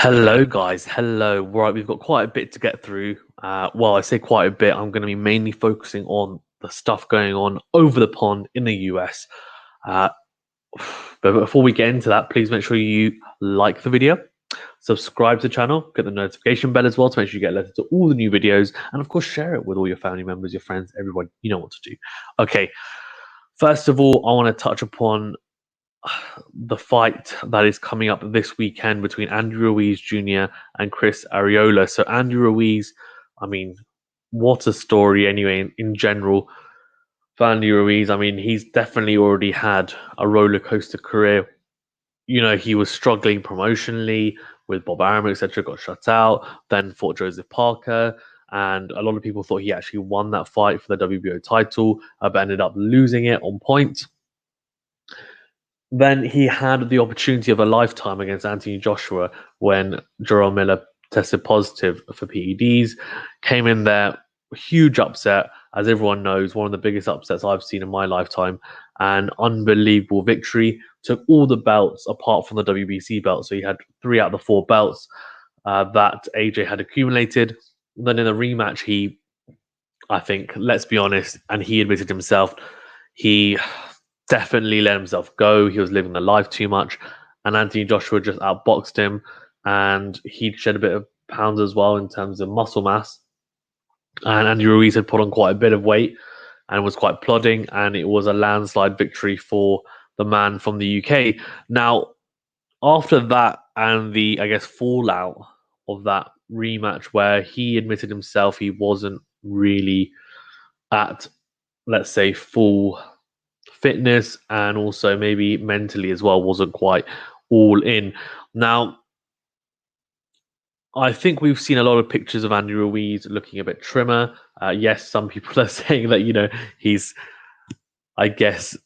Hello, guys. Hello. Right, we've got quite a bit to get through. Well, I say quite a bit. I'm going to be mainly focusing on the stuff going on over the pond in the US. Uh, but before we get into that, please make sure you like the video, subscribe to the channel, get the notification bell as well to make sure you get alerted to all the new videos, and of course, share it with all your family members, your friends, everyone. You know what to do. Okay. First of all, I want to touch upon the fight that is coming up this weekend between Andy Ruiz Jr. and Chris Arreola. So Andy Ruiz, I mean, what a story anyway in general for Andy Ruiz. I mean, he's definitely already had a roller coaster career. You know, he was struggling promotionally with Bob Arum, etc., got shut out, then fought Joseph Parker. And a lot of people thought he actually won that fight for the WBO title, but ended up losing it on point. Then he had the opportunity of a lifetime against Anthony Joshua when Jerome Miller tested positive for PEDs. Came in there, huge upset, as everyone knows, one of the biggest upsets I've seen in my lifetime. An unbelievable victory. Took all the belts apart from the WBC belt. So he had 3 out of the 4 belts that AJ had accumulated. Then in the rematch, I think, let's be honest, and he admitted himself, he definitely let himself go. He was living the life too much, and Anthony Joshua just outboxed him, and he shed a bit of pounds as well in terms of muscle mass. And Andy Ruiz had put on quite a bit of weight and was quite plodding, and it was a landslide victory for the man from the UK. Now, after that and the, I guess, fallout of that rematch where he admitted himself he wasn't really at, let's say, full fitness, and also maybe mentally as well wasn't quite all in. Now, I think we've seen a lot of pictures of Andy Ruiz looking a bit trimmer. Yes, some people are saying that, he's, I guess,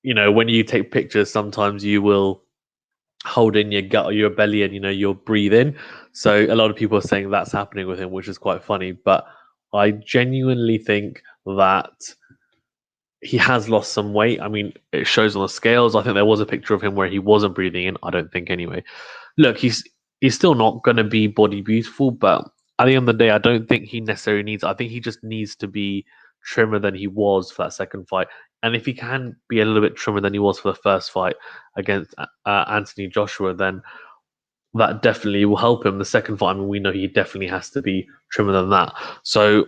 when you take pictures, sometimes you will hold in your gut or your belly and, you'll breathe in. So a lot of people are saying that's happening with him, which is quite funny. But I genuinely think that he has lost some weight. I mean, it shows on the scales. I think there was a picture of him where he wasn't breathing in. I don't think anyway. Look, he's still not going to be body beautiful, but at the end of the day, I don't think he necessarily needs. I think he just needs to be trimmer than he was for that second fight. And if he can be a little bit trimmer than he was for the first fight against Anthony Joshua, then that definitely will help him. The second fight, I mean, we know he definitely has to be trimmer than that. So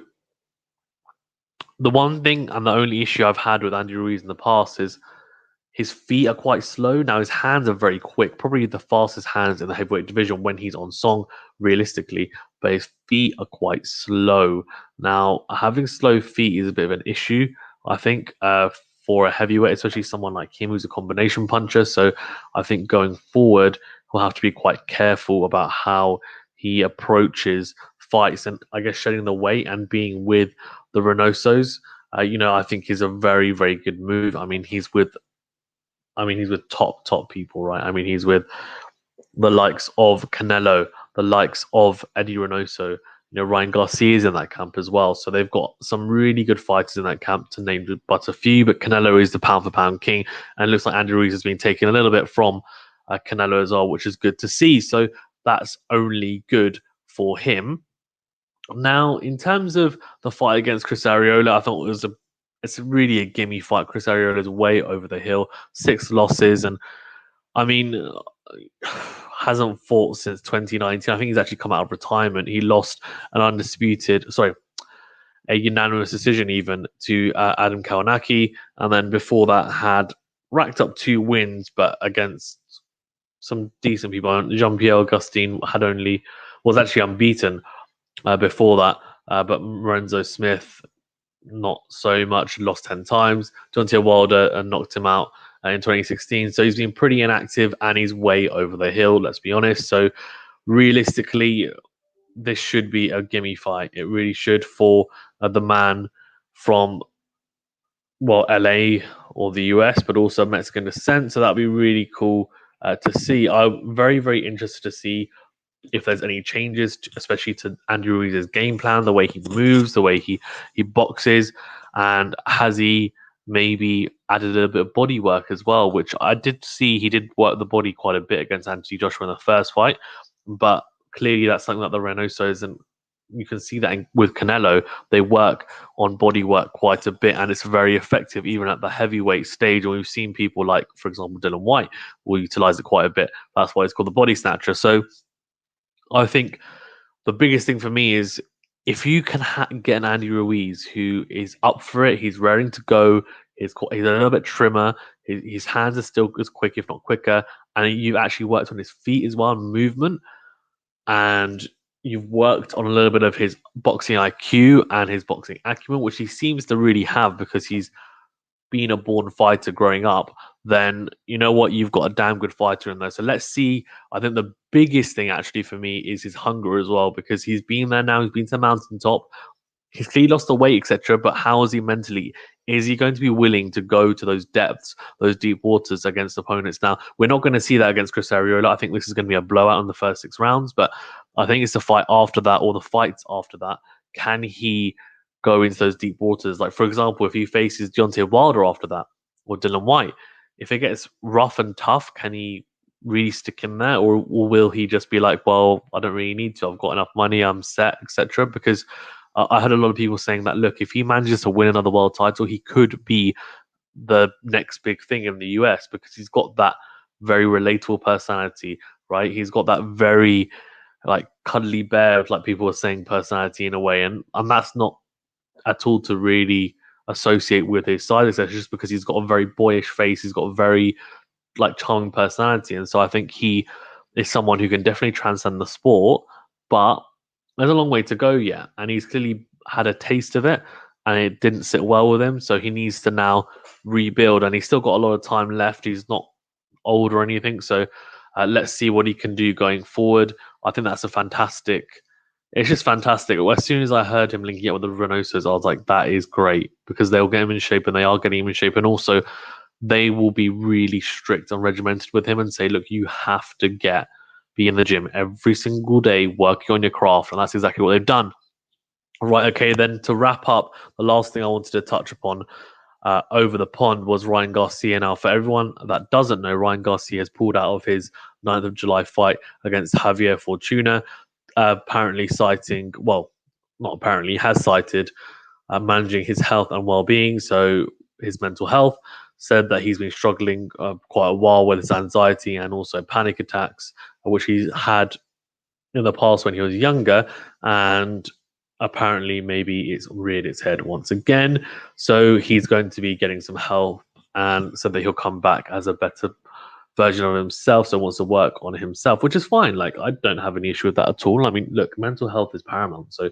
the one thing and the only issue I've had with Andy Ruiz in the past is his feet are quite slow. Now his hands are very quick, probably the fastest hands in the heavyweight division when he's on song, realistically, but his feet are quite slow. Now, having slow feet is a bit of an issue, I think, for a heavyweight, especially someone like him who's a combination puncher. So I think going forward, he'll have to be quite careful about how he approaches fights, and I guess shedding the weight and being with the Reynosos. I think is a very, very good move. He's with top people, right? I mean, he's with the likes of Canelo, the likes of Eddie Reynoso. Ryan Garcia is in that camp as well. So they've got some really good fighters in that camp, to name but a few. But Canelo is the pound for pound king, and it looks like Andy Ruiz has been taken a little bit from Canelo as well, which is good to see. So that's only good for him. Now, in terms of the fight against Chris Arreola, I thought it's really a gimme fight. Chris Arreola is way over the hill, 6 losses, and I mean, hasn't fought since 2019. I think he's actually come out of retirement. He lost a unanimous decision even to Adam Kawanaki, and then before that had racked up 2 wins, but against some decent people. Jean-Pierre Augustin was actually unbeaten before that, but Lorenzo Smith not so much, lost 10 times. Deontay Wilder knocked him out in 2016. So he's been pretty inactive and he's way over the hill, let's be honest. So realistically, this should be a gimme fight. It really should, for the man from, well, LA or the US, but also Mexican descent. So that'd be really cool to see. I'm very, very interested to see if there's any changes, especially to Andy Ruiz's game plan, the way he moves, the way he boxes, and has he maybe added a little bit of body work as well, which I did see he did work the body quite a bit against Anthony Joshua in the first fight. but clearly that's something that the Reynoso isn't. You can see that with Canelo, they work on body work quite a bit, and it's very effective even at the heavyweight stage. And we've seen people like, for example, Dylan White will utilize it quite a bit. That's why it's called the body snatcher. So I think the biggest thing for me is if you can get an Andy Ruiz who is up for it, he's raring to go, he's a little bit trimmer, his hands are still as quick, if not quicker, and you've actually worked on his feet as well, movement, and you've worked on a little bit of his boxing IQ and his boxing acumen, which he seems to really have because he's been a born fighter growing up, then you know what? You've got a damn good fighter in there. So let's see. I think the biggest thing actually for me is his hunger as well, because he's been there now. He's been to the mountaintop. He's clearly lost the weight, etc. But how is he mentally? Is he going to be willing to go to those depths, those deep waters against opponents? Now, we're not going to see that against Chris Arreola. I think this is going to be a blowout in the first 6 rounds, but I think it's the fight after that or the fights after that. Can he go into those deep waters? Like, for example, if he faces Deontay Wilder after that or Dylan White, if it gets rough and tough, can he really stick in there? Or will he just be like, well, I don't really need to. I've got enough money. I'm set, etc. Because I heard a lot of people saying that, look, if he manages to win another world title, he could be the next big thing in the US because he's got that very relatable personality, right? He's got that very like cuddly bear, like people were saying, personality in a way, and that's not at all to really associate with his side. It's just because he's got a very boyish face, he's got a very like charming personality, and so I think he is someone who can definitely transcend the sport, but there's a long way to go yet, and he's clearly had a taste of it, and it didn't sit well with him, so he needs to now rebuild, and he's still got a lot of time left. He's not old or anything, so let's see what he can do going forward. I think that's a fantastic. It's just fantastic. As soon as I heard him linking up with the Reynosos, I was like, that is great because they'll get him in shape, and they are getting him in shape, and also they will be really strict and regimented with him and say, look, you have to be in the gym every single day working on your craft. And that's exactly what they've done. Right, okay, then to wrap up, the last thing I wanted to touch upon over the pond was Ryan Garcia. Now, for everyone that doesn't know, Ryan Garcia has pulled out of his 9th of July fight against Javier Fortuna, apparently citing, well, not apparently, has cited managing his health and well-being, so his mental health. Said that he's been struggling quite a while with his anxiety and also panic attacks, which he's had in the past when he was younger, and apparently maybe it's reared its head once again. So he's going to be getting some help, and so that he'll come back as a better version of himself. So wants to work on himself, which is fine. Like, I don't have any issue with that at all. I mean, look, mental health is paramount. So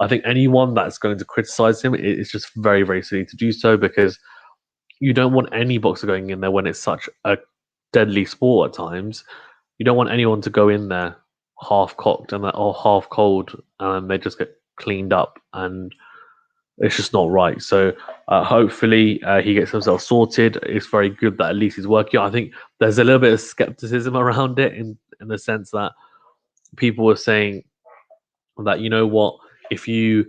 I think anyone that's going to criticize him is just very, very silly to do so, because you don't want any boxer going in there when it's such a deadly sport at times. You don't want anyone to go in there half cocked and or half cold, and they just get cleaned up, and it's just not right. So hopefully he gets himself sorted. It's very good that at least he's working. I think there's a little bit of skepticism around it in the sense that people were saying that, you know what, if is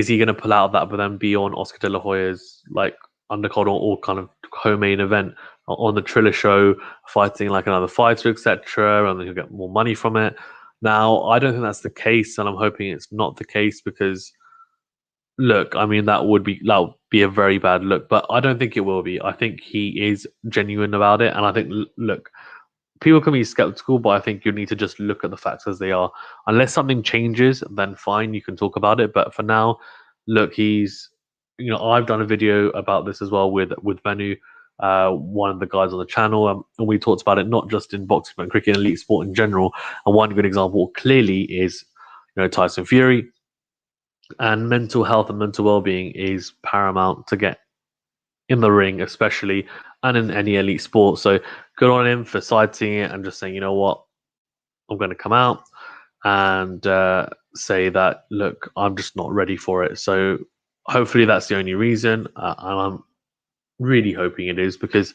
he going to pull out of that but then be on Oscar De La Hoya's like undercard or kind of co-main event on the Triller show, fighting like another fighter, etc., and then he'll get more money from it. Now, I don't think that's the case, and I'm hoping it's not the case because, look, I mean, that would be a very bad look, but I don't think it will be. I think he is genuine about it, and I think, look, people can be skeptical, but I think you need to just look at the facts as they are. Unless something changes, then fine, you can talk about it. But for now, look, I've done a video about this as well with Venu, one of the guys on the channel, and we talked about it not just in boxing but in cricket and elite sport in general. And one good example clearly is, Tyson Fury. And mental health and mental well-being is paramount to get in the ring, especially, and in any elite sport. So good on him for citing it and just saying, you know what, I'm going to come out and say that, look, I'm just not ready for it. So hopefully that's the only reason, and I'm really hoping it is, because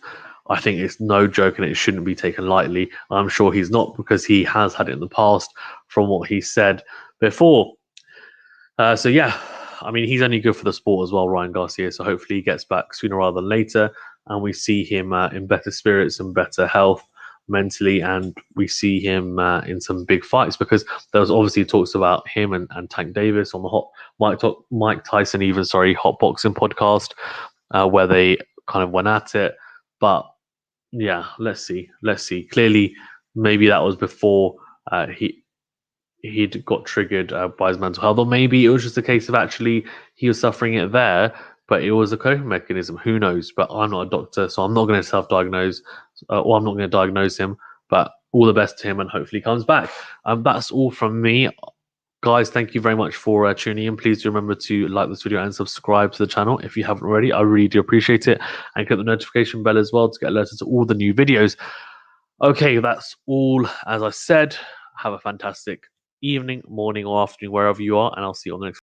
I think it's no joke and it shouldn't be taken lightly. I'm sure he's not, because he has had it in the past from what he said before. So yeah, I mean, he's only good for the sport as well, Ryan Garcia. So hopefully he gets back sooner rather than later, and we see him in better spirits and better health, mentally, and we see him in some big fights, because there was obviously talks about him and Tank Davis on the Mike Tyson even hot boxing podcast, where they kind of went at it. But yeah, let's see. Clearly, maybe that was before he'd got triggered by his mental health, or maybe it was just a case of actually he was suffering it there, but it was a coping mechanism. Who knows? But I'm not a doctor, so I'm not going to self-diagnose, or I'm not going to diagnose him. But all the best to him, and hopefully he comes back. That's all from me. Guys, thank you very much for tuning in. Please do remember to like this video and subscribe to the channel if you haven't already. I really do appreciate it. And click the notification bell as well to get alerted to all the new videos. Okay, that's all. As I said, have a fantastic evening, morning, or afternoon, wherever you are, and I'll see you on the next